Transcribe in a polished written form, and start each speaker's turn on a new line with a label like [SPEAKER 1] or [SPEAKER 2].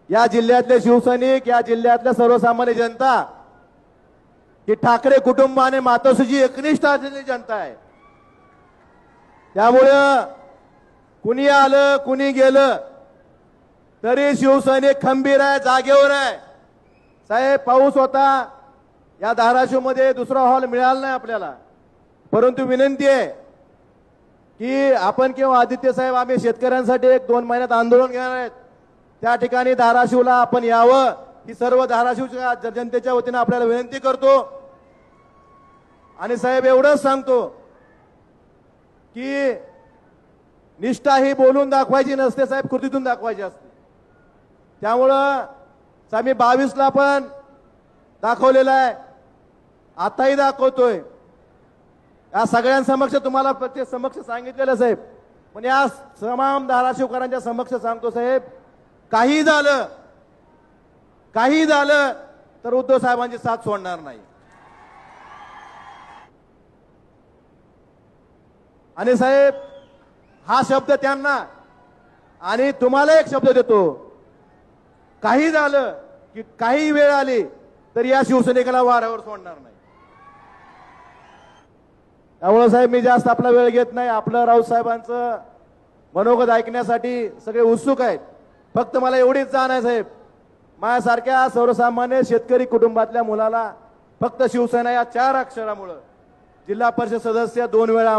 [SPEAKER 1] या जिल्ह्यातले शिवसैनिक, या जिल्ह्यातल्या सर्वसामान्य जनता ही ठाकरे कुटुंब आणि मातोश्रीची एकनिष्ठ असलेली जनता आहे. त्यामुळं कुणी आलं कुणी गेलं तरी शिवसैनिक खंबीर आहे, जागेवर आहे. साहेब, पाऊस होता, या धाराशिवमध्ये दुसरा हॉल मिळाला नाही आपल्याला, परंतु विनंती आहे की आपण किंवा आदित्य साहेब आम्ही शेतकऱ्यांसाठी 1-2 महिन्यात आंदोलन घेणार आहेत. त्या ठिकाणी धाराशिवला आपण यावं ही सर्व धाराशिवच्या जनतेच्या वतीने आपल्याला विनंती करतो. आणि साहेब, एवढंच सांगतो की निष्ठा ही बोलून दाखवायची नसते साहेब, कृतीतून दाखवायची असते. त्यामुळं आम्ही 22ला पण दाखवलेलं आहे, आताही दाखवतोय. या सगळ्यांसमक्ष तुम्हाला प्रत्येक समक्ष सांगितलेलं साहेब, पण या तमाम धाराशिवकरांच्या समक्ष सांगतो साहेब, काही झालं तर उद्धव साहेबांची साथ सोडणार नाही. आणि साहेब, हा शब्द त्यांना आणि तुम्हाला एक शब्द देतो, काही झालं की काही वेळ आली तर या शिवसैनिकाला वाऱ्यावर सोडणार नाही. त्यामुळे साहेब, मी जास्त आपला वेळ घेत नाही. आपलं राऊत साहेबांचं मनोगत ऐकण्यासाठी सगळे उत्सुक आहेत. फक्त मला एवढीच जाण आहे साहेब, माझ्यासारख्या सर्वसामान्य शेतकरी कुटुंबातल्या मुलाला फक्त शिवसेना या 4 अक्षरामुळे जिल्हा परिषद सदस्य 2 वेळा